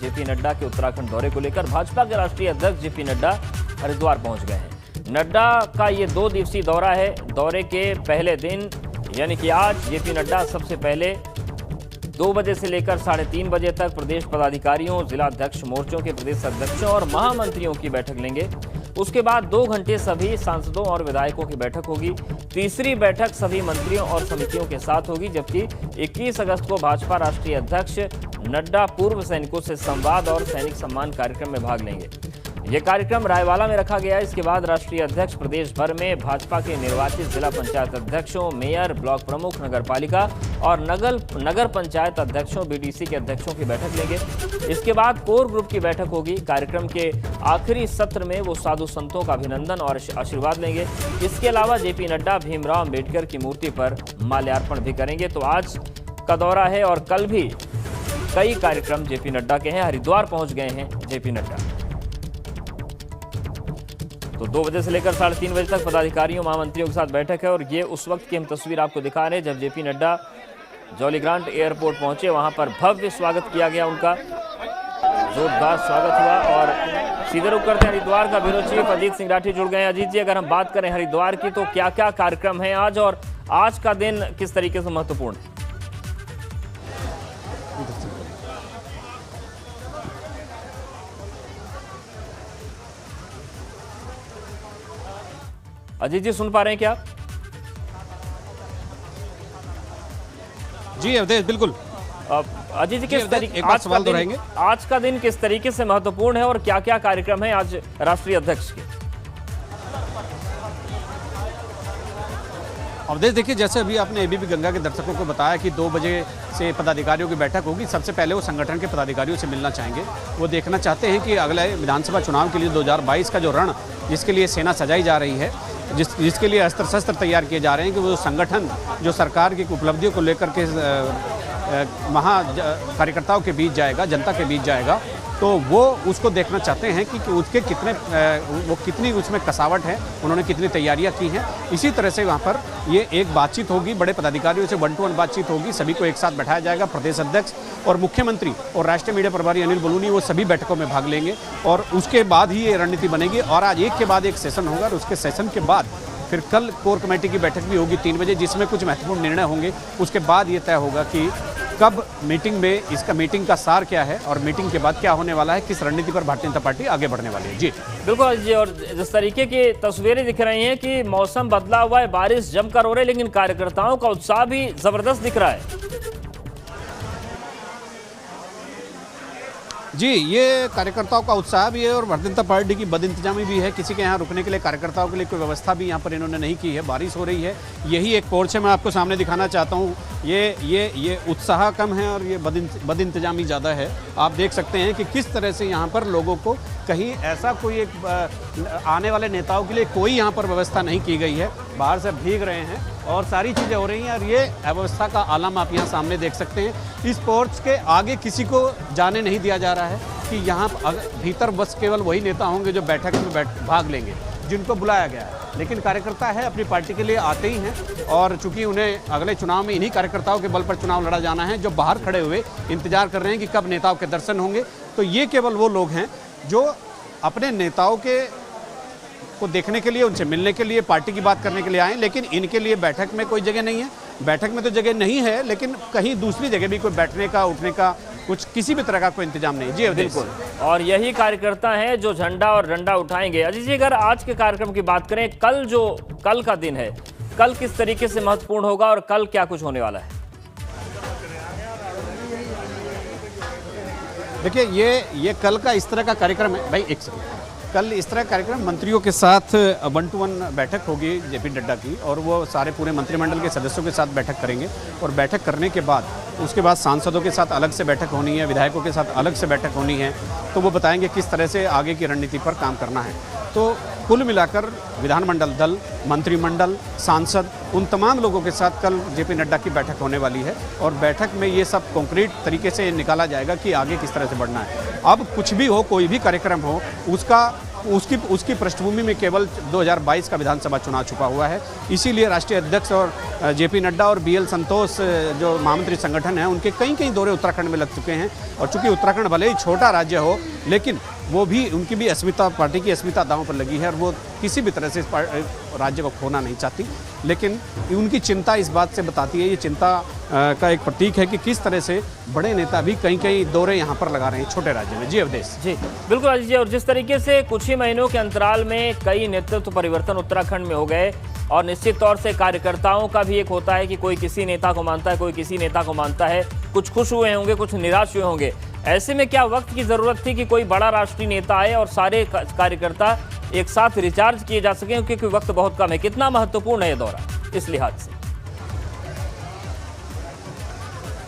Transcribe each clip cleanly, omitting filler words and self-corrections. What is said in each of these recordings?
JP Nadda के उत्तराखंड दौरे को लेकर भाजपा के राष्ट्रीय अध्यक्ष जेपी नड्डा हरिद्वार पहुंच गए हैं। नड्डा का ये 2 दिवसीय दौरा है। दौरे के पहले दिन यानी कि आज जेपी नड्डा सबसे पहले 2 बजे से लेकर 3:30 बजे तक प्रदेश पदाधिकारियों, जिला अध्यक्ष मोर्चों के प्रदेश अध्यक्षों और महामंत्रियों की बैठक लेंगे। उसके बाद 2 घंटे सभी सांसदों और विधायकों की बैठक होगी। तीसरी बैठक सभी मंत्रियों और समितियों के साथ होगी, जबकि 21 अगस्त को भाजपा राष्ट्रीय अध्यक्ष नड्डा पूर्व सैनिकों से संवाद और सैनिक सम्मान कार्यक्रम में भाग लेंगे। यह कार्यक्रम रायवाला में रखा गया है। इसके बाद राष्ट्रीय अध्यक्ष प्रदेश भर में भाजपा के निर्वाचित जिला पंचायत अध्यक्षों, मेयर, ब्लॉक प्रमुख, नगर पालिका और नगर पंचायत अध्यक्षों, बीडीसी के अध्यक्षों की बैठक लेंगे। इसके बाद कोर ग्रुप की बैठक होगी। कार्यक्रम के आखिरी सत्र में वो साधु संतों का अभिनंदन और आशीर्वाद लेंगे। इसके अलावा जेपी नड्डा भीमराव अंबेडकर की मूर्ति पर माल्यार्पण भी करेंगे। तो आज का दौरा है और कल भी कई कार्यक्रम जेपी नड्डा के हैं। हरिद्वार पहुंच गए हैं जेपी नड्डा। तो 2 बजे से लेकर 3:30 बजे तक पदाधिकारियों, महामंत्रियों के साथ बैठक है और ये उस वक्त की हम तस्वीर आपको दिखा रहे हैं जब जेपी नड्डा जॉलीग्रांट एयरपोर्ट पहुंचे। वहां पर भव्य स्वागत किया गया, उनका जोरदार स्वागत हुआ। और सीधे रुक करते हैं हरिद्वार का ब्यूरो चीफ अजीत सिंह राठी जुड़ गए हैं। अजीत जी, अगर हम बात करें हरिद्वार की तो क्या क्या कार्यक्रम है आज और आज का दिन किस तरीके से महत्वपूर्ण है? अजीत जी, सुन पा रहे हैं क्या? जी अवधेश, बिल्कुल। अजीत जी, किस तरीके आज का दिन किस तरीके से महत्वपूर्ण है और क्या क्या कार्यक्रम है आज राष्ट्रीय अध्यक्ष के? अवधेश, देखिए, जैसे अभी आपने एबीपी गंगा के दर्शकों को बताया कि 2 बजे से पदाधिकारियों की बैठक होगी। सबसे पहले वो संगठन के पदाधिकारियों से मिलना चाहेंगे। वो देखना चाहते हैं कि अगले विधानसभा चुनाव के लिए 2022 का जो रण जिसके लिए सेना सजाई जा रही है, जिसके लिए अस्त्र शस्त्र तैयार किए जा रहे हैं, कि वो संगठन जो सरकार की उपलब्धियों को लेकर के कार्यकर्ताओं के बीच जाएगा, जनता के बीच जाएगा, तो वो उसको देखना चाहते हैं कि उसके कितनी उसमें कसावट है, उन्होंने कितनी तैयारियां की हैं। इसी तरह से वहाँ पर ये एक बातचीत होगी, बड़े पदाधिकारियों से 1-to-1 बातचीत होगी। सभी को एक साथ बैठाया जाएगा। प्रदेश अध्यक्ष और मुख्यमंत्री और राष्ट्रीय मीडिया प्रभारी अनिल बलूनी वो सभी बैठकों में भाग लेंगे और उसके बाद ही ये रणनीति बनेगी। और आज एक के बाद एक सेशन होगा और उसके सेशन के बाद फिर कल कोर कमेटी की बैठक भी होगी 3 बजे, जिसमें कुछ महत्वपूर्ण निर्णय होंगे। उसके बाद ये तय होगा कि कब मीटिंग में इसका मीटिंग का सार क्या है और मीटिंग के बाद क्या होने वाला है, किस रणनीति पर भारतीय जनता पार्टी आगे बढ़ने वाली है। जी बिल्कुल जी। और जिस तरीके की तस्वीरें दिख रही हैं कि मौसम बदला हुआ है, बारिश जमकर हो रही है, लेकिन कार्यकर्ताओं का उत्साह भी जबरदस्त दिख रहा है। जी, ये कार्यकर्ताओं का उत्साह भी है और भारतीय जनता पार्टी की बदइंतजामी भी है। किसी के यहाँ रुकने के लिए कार्यकर्ताओं के लिए कोई व्यवस्था भी यहाँ पर इन्होंने नहीं की है। बारिश हो रही है, यही एक पोर्च है, मैं आपको सामने दिखाना चाहता हूँ। ये उत्साह कम है और ये बदइंतजामी ज़्यादा है। आप देख सकते हैं कि किस तरह से यहाँ पर लोगों को कहीं ऐसा कोई एक आने वाले नेताओं के लिए कोई यहाँ पर व्यवस्था नहीं की गई है। बाहर से भीग रहे हैं और सारी चीज़ें हो रही हैं और ये अव्यवस्था का आलम आप यहाँ सामने देख सकते हैं। इस पोर्च के आगे किसी को जाने नहीं दिया जा रहा है कि यहाँ भीतर बस केवल वही नेता होंगे जो बैठक में भाग लेंगे, जिनको बुलाया गया है। लेकिन कार्यकर्ता है, अपनी पार्टी के लिए आते ही हैं और चूंकि उन्हें अगले चुनाव में इन्हीं कार्यकर्ताओं के बल पर चुनाव लड़ा जाना है, जो बाहर खड़े हुए इंतजार कर रहे हैं कि कब नेताओं के दर्शन होंगे। तो ये केवल वो लोग हैं जो अपने नेताओं को देखने के लिए, उनसे मिलने के लिए, पार्टी की बात करने के लिए आए। लेकिन इनके लिए बैठक में कोई जगह नहीं है। बैठक में तो जगह नहीं है, लेकिन कहीं दूसरी जगह भी कोई बैठने का, उठने का, कुछ किसी भी तरह का कोई इंतजाम नहीं। जी बिल्कुल। और यही कार्यकर्ता हैं जो झंडा और डंडा उठाएंगे। अजीत जी, अगर आज के कार्यक्रम की बात करें, कल का दिन है, कल किस तरीके से महत्वपूर्ण होगा और कल क्या कुछ होने वाला है? देखिए, ये कल का इस तरह का कार्यक्रम है। भाई एक सेकंड, कल इस तरह कार्यक्रम मंत्रियों के साथ 1-to-1 बैठक होगी जेपी नड्डा की, और वो सारे पूरे मंत्रिमंडल के सदस्यों के साथ बैठक करेंगे। और बैठक करने के बाद उसके बाद सांसदों के साथ अलग से बैठक होनी है, विधायकों के साथ अलग से बैठक होनी है। तो वो बताएंगे किस तरह से आगे की रणनीति पर काम करना है। तो कुल मिलाकर विधानमंडल दल, मंत्रिमंडल, सांसद, उन तमाम लोगों के साथ कल जेपी नड्डा की बैठक होने वाली है और बैठक में ये सब कॉन्क्रीट तरीके से निकाला जाएगा कि आगे किस तरह से बढ़ना है। अब कुछ भी हो, कोई भी कार्यक्रम हो, उसका उसकी पृष्ठभूमि में केवल 2022 का विधानसभा चुनाव छुपा हुआ है। इसीलिए राष्ट्रीय अध्यक्ष और जेपी नड्डा और बीएल संतोष जो महामंत्री संगठन है, उनके कई दौरे उत्तराखंड में लग चुके हैं। और चूंकि उत्तराखंड भले ही छोटा राज्य हो, लेकिन वो भी उनकी भी अस्मिता, पार्टी की अस्मिता दांव पर लगी है और वो किसी भी तरह से इस राज्य को खोना नहीं चाहती। लेकिन उनकी चिंता इस बात से बताती है, ये चिंता का एक प्रतीक है कि किस तरह से बड़े नेता भी कई दौरे यहाँ पर लगा रहे हैं छोटे राज्य में। जी अवधेश। जी बिल्कुल अजीत जी, और जिस तरीके से कुछ ही महीनों के अंतराल में कई नेतृत्व परिवर्तन उत्तराखंड में हो गए, और निश्चित तौर से कार्यकर्ताओं का भी एक होता है कि कोई किसी नेता को मानता है, कोई किसी नेता को मानता है, कुछ खुश हुए होंगे, कुछ निराश हुए होंगे। ऐसे में क्या वक्त की जरूरत थी कि कोई बड़ा राष्ट्रीय नेता आए और सारे कार्यकर्ता एक साथ रिचार्ज किए जा सकें, क्योंकि वक्त बहुत कम है। कितना महत्वपूर्ण है ये दौरा इस लिहाज से?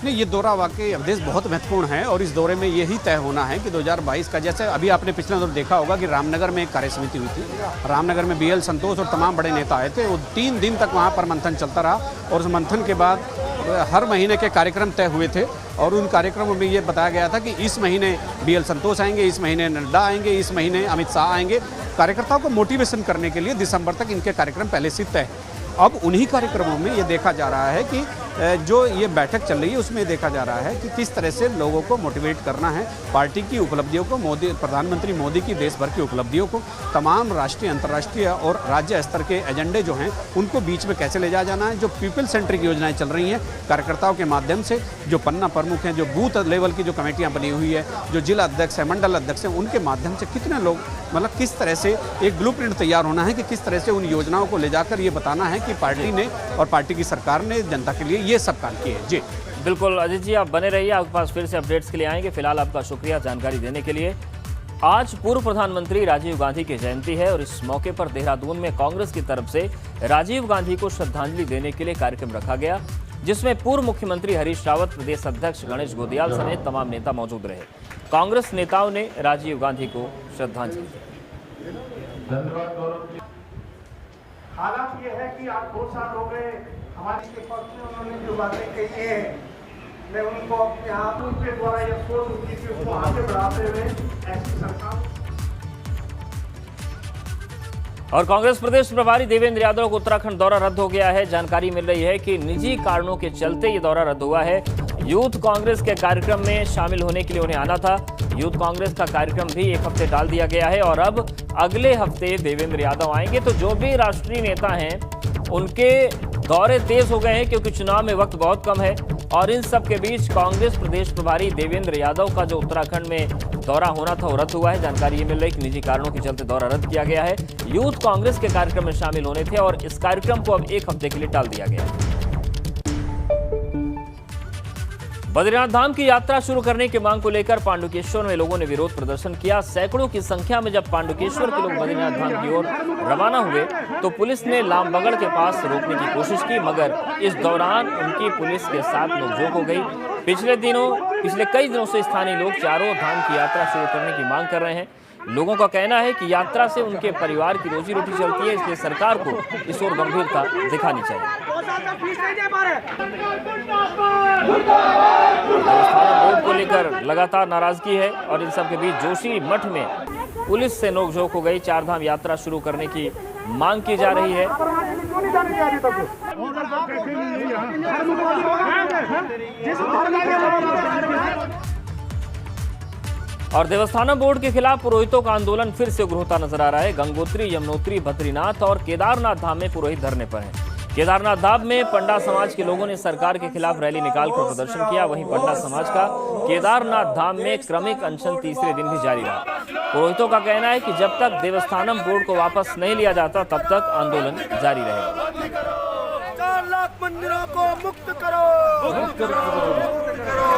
नहीं, ये दौरा वाकई अवधेश बहुत महत्वपूर्ण है और इस दौरे में यही तय होना है कि 2022 का, जैसे अभी आपने पिछले दौर देखा होगा कि रामनगर में एक कार्य समिति हुई थी। रामनगर में बीएल संतोष और तमाम बड़े नेता आए थे। वो 3 दिन तक वहाँ पर मंथन चलता रहा और उस मंथन के बाद हर महीने के कार्यक्रम तय हुए थे और उन कार्यक्रमों में ये बताया गया था कि इस महीने बीएल संतोष आएंगे, इस महीने नड्डा आएंगे, इस महीने अमित शाह आएंगे। कार्यकर्ताओं को मोटिवेशन करने के लिए दिसंबर तक इनके कार्यक्रम पहले से तय। अब उन्हीं कार्यक्रमों में ये देखा जा रहा है कि जो ये बैठक चल रही है उसमें देखा जा रहा है कि किस तरह से लोगों को मोटिवेट करना है, पार्टी की उपलब्धियों को, प्रधानमंत्री मोदी की देश भर की उपलब्धियों को, तमाम राष्ट्रीय, अंतर्राष्ट्रीय और राज्य स्तर के एजेंडे जो हैं उनको बीच में कैसे ले जाना है। जो पीपल सेंट्रिक योजनाएं चल रही हैं कार्यकर्ताओं के माध्यम से, जो पन्ना प्रमुख हैं, जो बूथ लेवल की जो कमेटियाँ बनी हुई है, जो जिला अध्यक्ष है, मंडल अध्यक्ष हैं, उनके माध्यम से कितने लोग, मतलब किस तरह से एक ब्लूप्रिंट तैयार होना है कि किस तरह से उन योजनाओं को ले जाकर ये बताना है कि पार्टी ने और पार्टी की सरकार ने जनता के लिए ये सब काम किए हैं। जी बिल्कुल अजीत जी, आप बने रहिए, आपके पास फिर से अपडेट्स के लिए आएंगे। फिलहाल आपका शुक्रिया जानकारी देने के लिए। आज पूर्व प्रधानमंत्री राजीव गांधी की जयंती है और इस मौके पर देहरादून में कांग्रेस की तरफ से राजीव गांधी को श्रद्धांजलि देने के लिए कार्यक्रम रखा गया, जिसमें पूर्व मुख्यमंत्री हरीश रावत, प्रदेश अध्यक्ष गणेश गोदियाल समेत तमाम नेता मौजूद रहे। कांग्रेस नेताओं ने राजीव गांधी को श्रद्धांजलि दी। हालात ये है कि आज 2 साल हो गए हमारी के पक्ष में उन्होंने जो बातें कही है, मैं उनको अपने हाथों के द्वारा ये सोच उनकी थी उसको आगे बढ़ाते हुए ऐसी सरकार। और कांग्रेस प्रदेश प्रभारी देवेंद्र यादव को उत्तराखंड दौरा रद्द हो गया है। जानकारी मिल रही है कि निजी कारणों के चलते ये दौरा रद्द हुआ है। यूथ कांग्रेस के कार्यक्रम में शामिल होने के लिए उन्हें आना था। यूथ कांग्रेस का कार्यक्रम भी एक हफ्ते टाल दिया गया है और अब अगले हफ्ते देवेंद्र यादव आएंगे। तो जो भी राष्ट्रीय नेता हैं उनके दौरे तेज हो गए हैं, क्योंकि चुनाव में वक्त बहुत कम है। और इन सब के बीच कांग्रेस प्रदेश प्रभारी देवेंद्र यादव का जो उत्तराखंड में दौरा होना था वो रद्द हुआ है। जानकारी ये मिल रही है कि निजी कारणों के चलते दौरा रद्द किया गया है। यूथ कांग्रेस के कार्यक्रम में शामिल होने थे और इस कार्यक्रम को अब एक हफ्ते के लिए टाल दिया गया है। बद्रीनाथ धाम की यात्रा शुरू करने की मांग को लेकर पांडुकेश्वर में लोगों ने विरोध प्रदर्शन किया। सैकड़ों की संख्या में जब पांडुकेश्वर के लोग बद्रीनाथ धाम की ओर रवाना हुए तो पुलिस ने लामबगड़ के पास रोकने की कोशिश की, मगर इस दौरान उनकी पुलिस के साथ नोकझोंक हो गई। पिछले कई दिनों से स्थानीय लोग चारों धाम की यात्रा शुरू करने की मांग कर रहे हैं। लोगों का कहना है कि यात्रा से उनके परिवार की रोजी रोटी चलती है, इसलिए सरकार को इस ओर गंभीरता दिखानी चाहिए। देवस्थानम बोर्ड को लेकर लगातार नाराजगी है और इन सब के बीच जोशी मठ में पुलिस से नोकझोंक हो गई। 4 धाम यात्रा शुरू करने की मांग की जा रही है। और देवस्थानम बोर्ड के खिलाफ पुरोहितों का आंदोलन फिर से उग्र होता नजर आ रहा है। गंगोत्री, यमुनोत्री, बद्रीनाथ और केदारनाथ धाम में पुरोहित धरने पर हैं। केदारनाथ धाम में पंडा समाज के लोगों ने सरकार के खिलाफ रैली निकालकर प्रदर्शन किया। वहीं पंडा समाज का केदारनाथ धाम में क्रमिक अनशन तीसरे दिन भी जारी रहा। पुरोहितों का कहना है कि जब तक देवस्थानम बोर्ड को वापस नहीं लिया जाता तब तक आंदोलन जारी रहेगा। 4 लाख मंदिरों को मुक्त करो,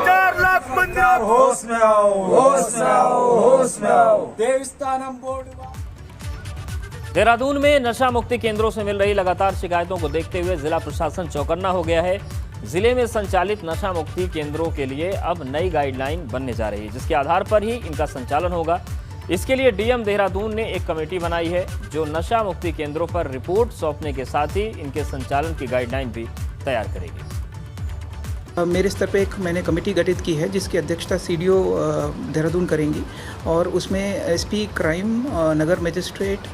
4 लाख मंदिरों को होश में आओ, होश में आओ, होश में आओ। देवस्थानम बोर्ड। देहरादून में नशा मुक्ति केंद्रों से मिल रही लगातार शिकायतों को देखते हुए जिला प्रशासन चौकन्ना हो गया है। जिले में संचालित नशा मुक्ति केंद्रों के लिए अब नई गाइडलाइन बनने जा रही है, जिसके आधार पर ही इनका संचालन होगा। इसके लिए डीएम देहरादून ने एक कमेटी बनाई है जो नशा मुक्ति केंद्रों पर रिपोर्ट सौंपने के साथ ही इनके संचालन की गाइडलाइन भी तैयार करेगी। मेरे स्तर पे एक मैंने कमेटी गठित की है जिसकी अध्यक्षता सीडीओ देहरादून करेंगी और उसमें एसपी क्राइम, नगर मजिस्ट्रेट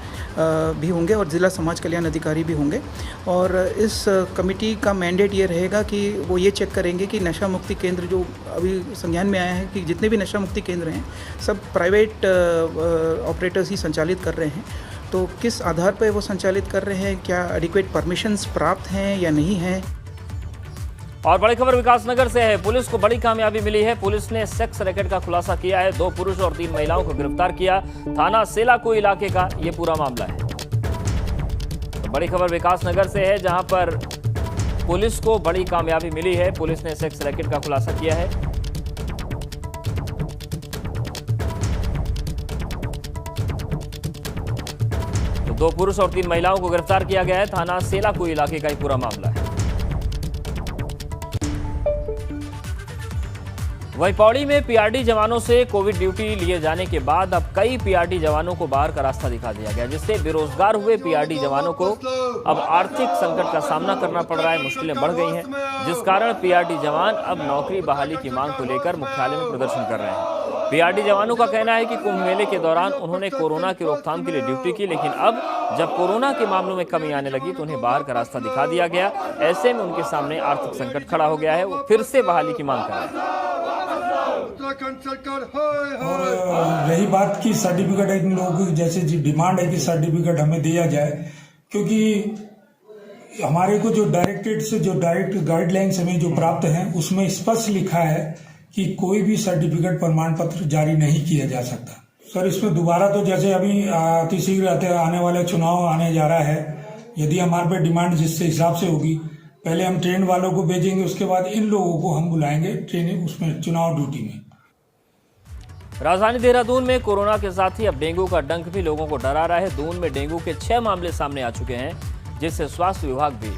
भी होंगे और ज़िला समाज कल्याण अधिकारी भी होंगे। और इस कमेटी का मैंडेट ये रहेगा कि वो ये चेक करेंगे कि नशा मुक्ति केंद्र जो अभी संज्ञान में आया है कि जितने भी नशा मुक्ति केंद्र हैं सब प्राइवेट ऑपरेटर्स ही संचालित कर रहे हैं, तो किस आधार पर वो संचालित कर रहे हैं, क्या एडिक्वेट परमिशंस प्राप्त हैं या नहीं हैं। और बड़ी खबर विकासनगर से है। पुलिस को बड़ी कामयाबी मिली है। पुलिस ने सेक्स रैकेट का खुलासा किया है। 2 पुरुष और 3 महिलाओं को गिरफ्तार किया। थाना सेलाकुई इलाके का ये पूरा मामला है। तो बड़ी खबर विकासनगर से है, जहां पर पुलिस को बड़ी कामयाबी मिली है। पुलिस ने सेक्स रैकेट का खुलासा किया है। तो 2 पुरुष और 3 महिलाओं को गिरफ्तार किया गया है। थाना सेलाकुई इलाके का ये पूरा मामला है। वहीं पौड़ी में पीआरडी जवानों से कोविड ड्यूटी लिए जाने के बाद अब कई पीआरडी जवानों को बाहर का रास्ता दिखा दिया गया, जिससे बेरोजगार हुए पीआरडी जवानों को अब आर्थिक संकट का सामना करना पड़ रहा है। मुश्किलें बढ़ गई हैं, जिस कारण पीआरडी जवान अब नौकरी बहाली की मांग को लेकर मुख्यालय में प्रदर्शन कर रहे हैं। पीआरडी जवानों का कहना है कि कुंभ मेले के दौरान उन्होंने कोरोना की रोकथाम के लिए ड्यूटी की, लेकिन अब जब कोरोना के मामलों में कमी आने लगी तो उन्हें बाहर का रास्ता दिखा दिया गया। ऐसे में उनके सामने आर्थिक संकट खड़ा हो गया है। वो फिर से बहाली की मांग कर रहे हैं। और रही बात की सर्टिफिकेट, इन लोगों की जैसे डिमांड है कि सर्टिफिकेट हमें दिया जाए, क्योंकि हमारे को जो डायरेक्टेड से जो डायरेक्ट गाइडलाइंस हमें जो प्राप्त हैं उसमें स्पष्ट लिखा है कि कोई भी सर्टिफिकेट प्रमाण पत्र जारी नहीं किया जा सकता। सर, इसमें दोबारा तो जैसे अभी अतिशीघ्र आने वाले चुनाव आने जा रहा है, यदि हमारे पे डिमांड जिस हिसाब से होगी, पहले हम ट्रेन वालों को भेजेंगे, उसके बाद इन लोगों को हम बुलाएंगे ट्रेनिंग उसमें चुनाव ड्यूटी में। राजधानी देहरादून में कोरोना के साथ ही अब डेंगू का डंक भी लोगों को डरा रहा है। दून में डेंगू के 6 मामले सामने आ चुके हैं, जिससे स्वास्थ्य विभाग भी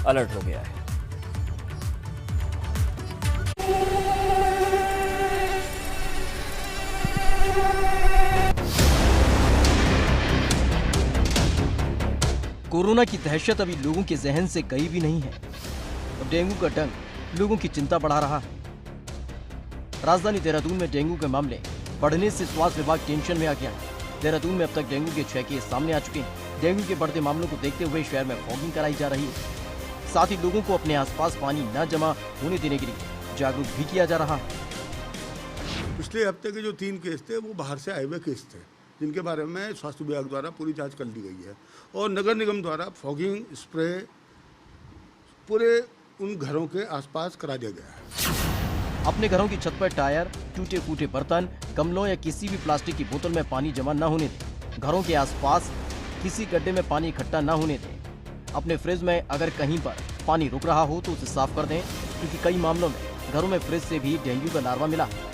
अलर्ट हो गया है। कोरोना की दहशत अभी लोगों के जहन से गई भी नहीं है और डेंगू का डंक लोगों की चिंता बढ़ा रहा है। राजधानी देहरादून में डेंगू के मामले बढ़ने से स्वास्थ्य विभाग टेंशन में आ गया है। देहरादून में अब तक डेंगू के 6 केस सामने आ चुके हैं। डेंगू के बढ़ते मामलों को देखते हुए शहर में फॉगिंग कराई जा रही है। साथ ही लोगों को अपने आसपास पानी न जमा होने देने के लिए जागरूक भी किया जा रहा है। पिछले हफ्ते के जो 3 केस थे वो बाहर से आए हुए केस थे, जिनके बारे में स्वास्थ्य विभाग द्वारा पूरी जांच कर ली गई है और नगर निगम द्वारा फॉगिंग स्प्रे पूरे उन घरों के आसपास करा दिया गया है। अपने घरों की छत पर टायर, टूटे फूटे बर्तन, गमलों या किसी भी प्लास्टिक की बोतल में पानी जमा न होने दें। घरों के आसपास किसी गड्ढे में पानी इकट्ठा न होने दें। अपने फ्रिज में अगर कहीं पर पानी रुक रहा हो तो उसे साफ कर दें, क्योंकि कई मामलों में घरों में फ्रिज से भी डेंगू का लार्वा मिला है।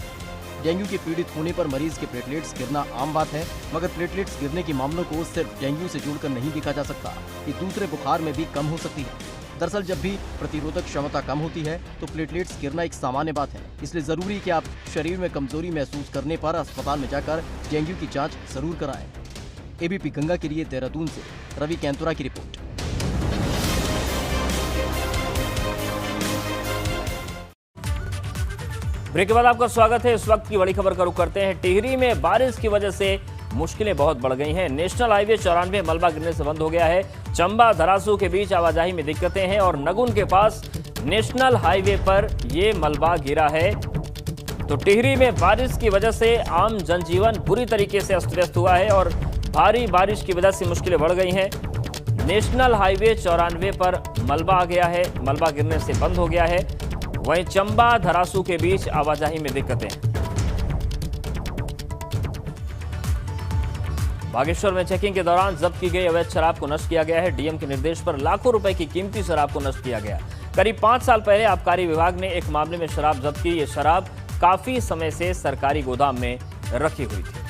डेंगू के पीड़ित होने पर मरीज के प्लेटलेट्स गिरना आम बात है, मगर प्लेटलेट्स गिरने के मामलों को सिर्फ डेंगू से जोड़कर नहीं देखा जा सकता। ये दूसरे बुखार में भी कम हो सकती है। दरअसल जब भी प्रतिरोधक क्षमता कम होती है तो प्लेटलेट्स गिरना एक सामान्य बात है। इसलिए जरूरी है कि आप शरीर में कमजोरी महसूस करने पर अस्पताल में जाकर डेंगू की जांच जरूर कराएं। एबीपी गंगा के लिए देहरादून से रवि कैंतुरा की रिपोर्ट। ब्रेक के बाद आपका स्वागत है। इस वक्त की बड़ी खबर का रुख करते हैं। टिहरी में बारिश की वजह से मुश्किलें बहुत बढ़ गई हैं। नेशनल हाईवे 94 मलबा गिरने से बंद हो गया है। चंबा धरासू के बीच आवाजाही में दिक्कतें हैं और नगुन के पास नेशनल हाईवे पर ये मलबा गिरा है। तो टिहरी में बारिश की वजह से आम जनजीवन बुरी तरीके से अस्त व्यस्त हुआ है और भारी बारिश की वजह से मुश्किलें बढ़ गई हैं। नेशनल हाईवे 94 पर मलबा आ गया है, मलबा गिरने से बंद हो गया है। वहीं चंबा धरासू के बीच आवाजाही में दिक्कतें। बागेश्वर में चेकिंग के दौरान जब्त की गई अवैध शराब को नष्ट किया गया है। डीएम के निर्देश पर लाखों रुपए की कीमती शराब को नष्ट किया गया। करीब 5 साल पहले आबकारी विभाग ने एक मामले में शराब जब्त की। ये शराब काफी समय से सरकारी गोदाम में रखी हुई थी।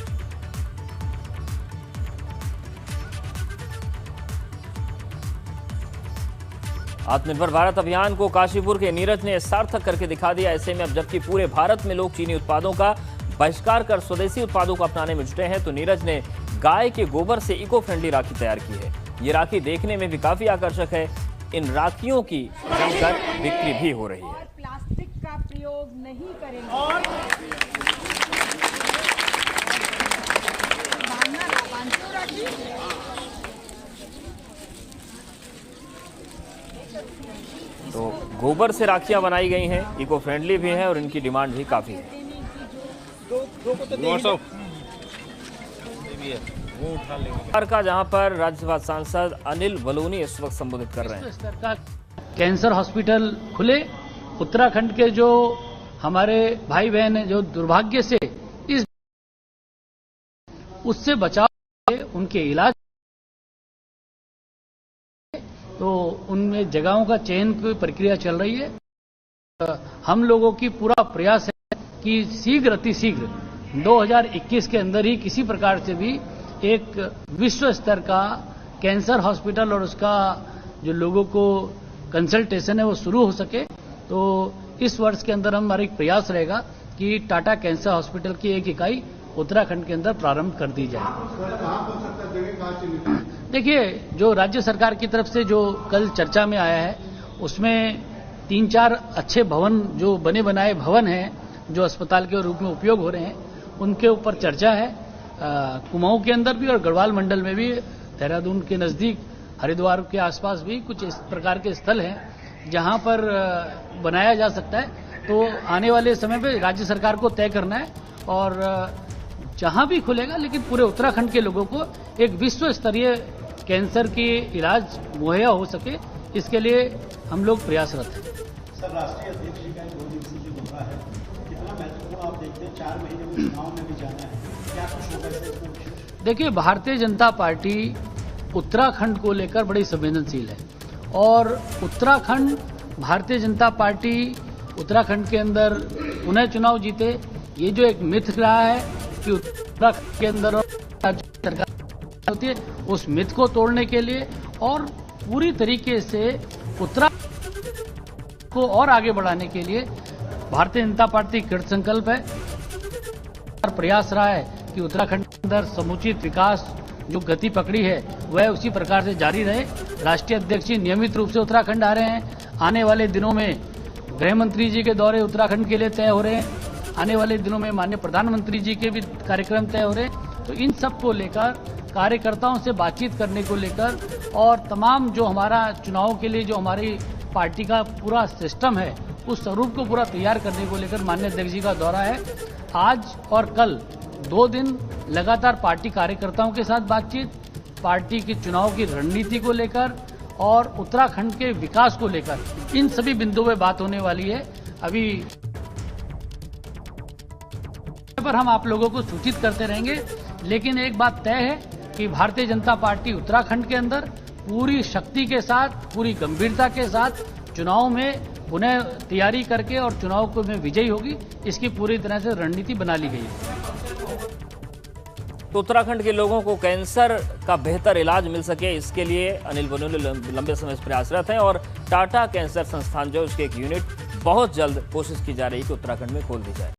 आत्मनिर्भर भारत अभियान को काशीपुर के नीरज ने सार्थक करके दिखा दिया। ऐसे में अब जबकि पूरे भारत में लोग चीनी उत्पादों का बहिष्कार कर स्वदेशी उत्पादों को अपनाने में जुटे हैं, तो नीरज ने गाय के गोबर से इको फ्रेंडली राखी तैयार की है। ये राखी देखने में भी काफी आकर्षक है। इन राखियों की जमकर बिक्री भी हो रही है। प्लास्टिक का प्रयोग नहीं करेंगे। तो गोबर से राखियां बनाई गई हैं, इको फ्रेंडली भी हैं और इनकी डिमांड भी काफ़ी है। का जहां पर राज्यसभा सांसद अनिल बलूनी इस वक्त संबोधित कर रहे हैं। स्तर का कैंसर हॉस्पिटल खुले, उत्तराखंड के जो हमारे भाई बहन हैं जो दुर्भाग्य से इस उससे बचाव उनके इलाज, तो उनमें जगहों का चयन की प्रक्रिया चल रही है। हम लोगों की पूरा प्रयास है कि शीघ्र अतिशीघ्र 2021 के अंदर ही किसी प्रकार से भी एक विश्व स्तर का कैंसर हॉस्पिटल और उसका जो लोगों को कंसल्टेशन है वो शुरू हो सके। तो इस वर्ष के अंदर हमारा एक प्रयास रहेगा कि टाटा कैंसर हॉस्पिटल की एक इकाई उत्तराखंड के अंदर प्रारंभ कर दी जाए। देखिए, जो राज्य सरकार की तरफ से जो कल चर्चा में आया है उसमें 3-4 अच्छे भवन जो बने बनाए भवन हैं जो अस्पताल के रूप में उपयोग हो रहे हैं, उनके ऊपर चर्चा है। कुमाऊं के अंदर भी और गढ़वाल मंडल में भी, देहरादून के नजदीक हरिद्वार के आसपास भी कुछ इस प्रकार के स्थल हैं जहां पर बनाया जा सकता है। तो आने वाले समय पे राज्य सरकार को तय करना है और जहां भी खुलेगा, लेकिन पूरे उत्तराखंड के लोगों को एक विश्व स्तरीय कैंसर की इलाज मुहैया हो सके, इसके लिए हम लोग प्रयासरत हैं। सर, राष्ट्रीय अध्यक्ष जी का 2 दिवसीय जो दौरा है कितना महत्वपूर्ण आप देखते हैं? 4 महीने में चुनाव में भी जाना है, क्या कुछ होगा इसमें? देखिए, भारतीय जनता पार्टी उत्तराखंड को लेकर बड़ी संवेदनशील है और उत्तराखंड भारतीय जनता पार्टी उत्तराखंड के अंदर पुनः चुनाव जीते, ये जो एक मिथ रहा है कि उत्तराखंड के अंदर सरकार होती है, उस मिथ को तोड़ने के लिए और पूरी तरीके से उत्तराखंड को और आगे बढ़ाने के लिए भारतीय जनता पार्टी कृत संकल्प है। प्रयास रहा है कि उत्तराखंड के अंदर समुचित विकास जो गति पकड़ी है वह उसी प्रकार से जारी रहे। राष्ट्रीय अध्यक्ष जी नियमित रूप से उत्तराखंड आ रहे हैं। आने वाले दिनों में गृह मंत्री जी के दौरे उत्तराखंड के लिए तय हो रहे हैं। आने वाले दिनों में माननीय प्रधानमंत्री जी के भी कार्यक्रम तय हो रहे हैं। तो इन सब को लेकर, कार्यकर्ताओं से बातचीत करने को लेकर और तमाम जो हमारा चुनाव के लिए जो हमारी पार्टी का पूरा सिस्टम है उस स्वरूप को पूरा तैयार करने को लेकर माननीय अध्यक्ष जी का दौरा है। आज और कल 2 दिन लगातार पार्टी कार्यकर्ताओं के साथ बातचीत, पार्टी की चुनाव की रणनीति को लेकर और उत्तराखंड के विकास को लेकर, इन सभी बिंदुओं में बात होने वाली है। अभी पर हम आप लोगों को सूचित करते रहेंगे, लेकिन एक बात तय है कि भारतीय जनता पार्टी उत्तराखंड के अंदर पूरी शक्ति के साथ, पूरी गंभीरता के साथ चुनाव में पुनः तैयारी करके और चुनाव को में विजयी होगी, इसकी पूरी तरह से रणनीति बना ली गई है। तो उत्तराखंड के लोगों को कैंसर का बेहतर इलाज मिल सके, इसके लिए अनिल बलूनी लंबे समय से प्रयासरत हैं और टाटा कैंसर संस्थान जो उसके एक यूनिट बहुत जल्द कोशिश की जा रही है कि उत्तराखंड में खोल दी जाए।